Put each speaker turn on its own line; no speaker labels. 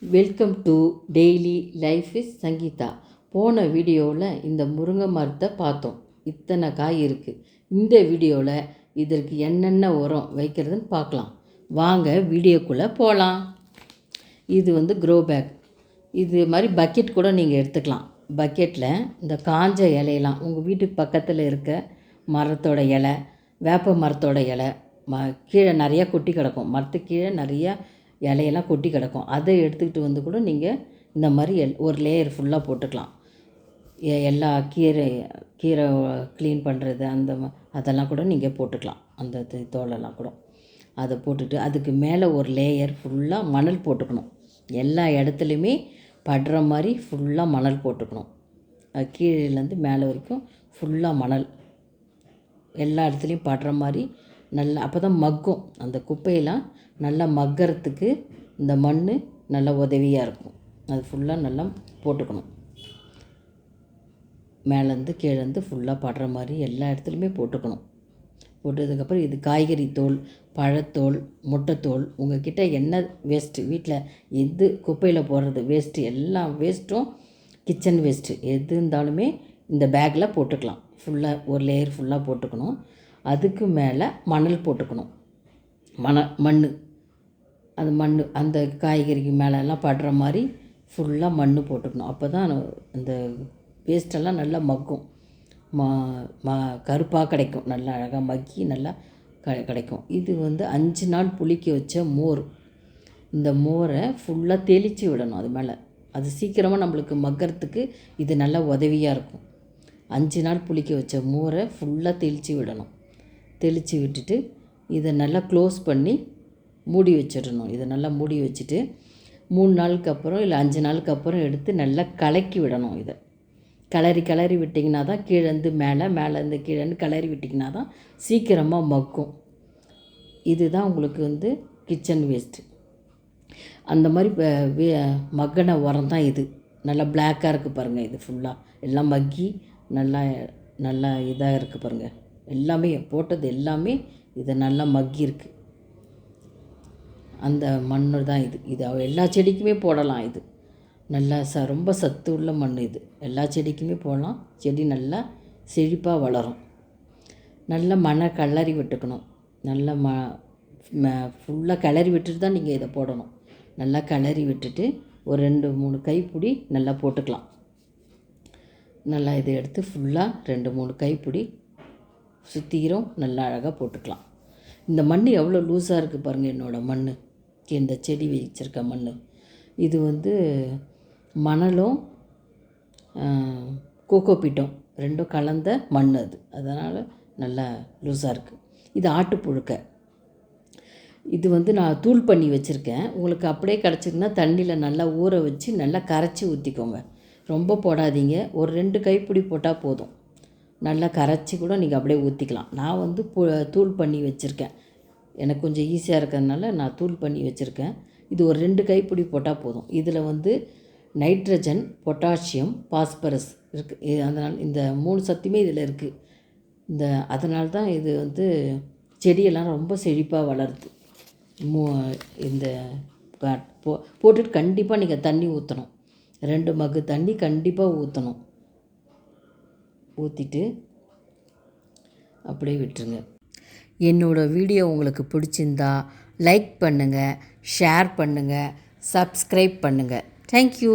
Welcome to daily life is Sangeetha. போன வீடியோவில் இந்த முருங்கை மரத்தை பார்த்தோம். இத்தனை காய் இருக்குது. இந்த வீடியோவில் இதற்கு என்னென்ன உரம் வைக்கிறதுன்னு பார்க்கலாம். வாங்க வீடியோக்குள்ளே போகலாம். இது க்ரோ பேக். இது மாதிரி பக்கெட் கூட நீங்கள் எடுத்துக்கலாம். பக்கெட்டில் இந்த காஞ்ச இலையெல்லாம் உங்கள் வீட்டுக்கு பக்கத்தில் இருக்க மரத்தோட இலை, வேப்ப மரத்தோட இலை கீழே நிறையா கொட்டி கிடக்கும். மரத்துக்கு கீழே நிறையா இலையெல்லாம் கொட்டி கிடக்கும். அதை எடுத்துக்கிட்டு கூட நீங்கள் இந்த மாதிரி ஒரு லேயர் ஃபுல்லாக போட்டுக்கலாம். எல்லா கீரை க்ளீன் பண்ணுறது அதெல்லாம் கூட நீங்கள் போட்டுக்கலாம். அந்த தோலெல்லாம் கூட அதை போட்டுட்டு அதுக்கு மேலே ஒரு லேயர் ஃபுல்லாக மணல் போட்டுக்கணும். எல்லா இடத்துலையுமே படுற மாதிரி ஃபுல்லாக மணல் போட்டுக்கணும். கீழேலேருந்து மேலே வரைக்கும் ஃபுல்லாக மணல் எல்லா இடத்துலையும் படுற மாதிரி நல்லா, அப்போ தான் மக்கும். அந்த குப்பையெல்லாம் நல்லா மக்கறதுக்கு இந்த மண் நல்லா உதவியாக இருக்கும். அது ஃபுல்லாக நல்லா போட்டுக்கணும். மேலேருந்து கீழேருந்து ஃபுல்லாக படுற மாதிரி எல்லா இடத்துலையுமே போட்டுக்கணும். போட்டதுக்கப்புறம் இது காய்கறி தோல், பழத்தோல், முட்டைத்தோல், உங்கள்கிட்ட என்ன வேஸ்ட்டு வீட்டில் எது குப்பையில் போடுறது வேஸ்ட்டு, எல்லா வேஸ்ட்டும் கிச்சன் வேஸ்ட்டு எது இருந்தாலுமே இந்த பேக்கில் போட்டுக்கலாம். ஃபுல்லாக ஒரு லேயர் ஃபுல்லாக போட்டுக்கணும். அதுக்கு மேலே மணல் போட்டுக்கணும். மண் அந்த மண் அந்த காய்கறிக்கு மேலெல்லாம் படுற மாதிரி ஃபுல்லாக மண் போட்டுக்கணும். அப்போ தான் அந்த வேஸ்ட்டெல்லாம் நல்லா மக்கும். கருப்பாக கிடைக்கும். நல்லா அழகாக மக்கி நல்லா கிடைக்கும். இது 5 நாள் புளிக்க வச்ச மோர். இந்த மோரை ஃபுல்லாக தெளித்து விடணும். அது மேலே அது சீக்கிரமாக நம்மளுக்கு மக்கறதுக்கு இது நல்லா உதவியாக இருக்கும். 5 நாள் புளிக்க வச்ச மோரை ஃபுல்லாக தெளித்து விடணும். தெளித்து விட்டுட்டு இதை நல்லா க்ளோஸ் பண்ணி மூடி வச்சிடணும். இதை நல்லா மூடி வச்சுட்டு 3 நாளுக்கு அப்புறம் இல்லை 5 நாளுக்கு அப்புறம் எடுத்து நல்லா கலக்கி விடணும். இதை கிளறி விட்டிங்கன்னா தான் கீழேருந்து மேலேருந்து கீழேருந்து கிளறி விட்டிங்கன்னா தான் சீக்கிரமாக மக்கும். இதுதான் உங்களுக்கு கிச்சன் வேஸ்ட்டு. அந்த மாதிரி மக்கின உரம் தான் இது. நல்லா பிளாக்காக இருக்குது பாருங்கள். இது ஃபுல்லாக எல்லாம் மக்கி நல்லா இதாக இருக்குது பாருங்கள். எல்லாமே போட்டது எல்லாமே இது நல்லா மக்கி இருக்குது. அந்த மண் தான் இது எல்லா செடிக்குமே போடலாம். இது நல்லா ரொம்ப சத்து உள்ள மண். இது எல்லா செடிக்குமே போடலாம். செடி நல்லா செழிப்பாக வளரும். நல்லா மண்ணை கிளறி விட்டுக்கணும். நல்லா ஃபுல்லாக கிளறி விட்டுட்டு தான் நீங்கள் இதை போடணும். நல்லா கிளறி விட்டுட்டு ஒரு 2-3 கைப்பிடி நல்லா போட்டுக்கலாம். நல்லா இதை எடுத்து ஃபுல்லாக 2-3 கைப்பிடி சுற்றிரும் நல்லா அழகாக போட்டுக்கலாம். இந்த மண் எவ்வளோ லூஸாக இருக்குது பாருங்கள். என்னோடய மண், இந்த செடி வச்சுருக்க மண் இது மணலும் கோகோபீட்டும் ரெண்டும் கலந்த மண் அது. அதனால் நல்லா லூஸாக இருக்குது. இது ஆட்டுப்புழுக்கை. இது நான் தூள் பண்ணி வச்சுருக்கேன். உங்களுக்கு அப்படியே கிடச்சிதுன்னா தண்ணியில் நல்லா ஊற வச்சு நல்லா கரைச்சி ஊற்றிக்கோங்க. ரொம்ப போடாதீங்க. ஒரு 2 கைப்பிடி போட்டால் போதும். நல்லா கரைச்சி கூட நீங்கள் அப்படியே ஊற்றிக்கலாம். நான் தூள் பண்ணி வச்சுருக்கேன். எனக்கு கொஞ்சம் ஈஸியாக இருக்கிறதுனால நான் தூள் பண்ணி வச்சுருக்கேன். இது ஒரு 2 கைப்பிடி போட்டால் போதும். இதில் நைட்ரஜன், பொட்டாசியம், பாஸ்பரஸ் இருக்குது. அதனால் இந்த 3 சத்துமே இதில் இருக்குது. அதனால தான் இது செடியெல்லாம் ரொம்ப செழிப்பாக வளருது. இந்த போட்டுட்டு கண்டிப்பாக நீங்கள் தண்ணி ஊற்றணும். 2 மக்கு தண்ணி கண்டிப்பாக ஊற்றணும். ஊற்றிட்டு அப்படியே விட்டுருங்க. என்னோடய வீடியோ உங்களுக்கு பிடிச்சிருந்தா லைக் பண்ணுங்கள், ஷேர் பண்ணுங்கள், சப்ஸ்கிரைப் பண்ணுங்கள். தேங்க்யூ.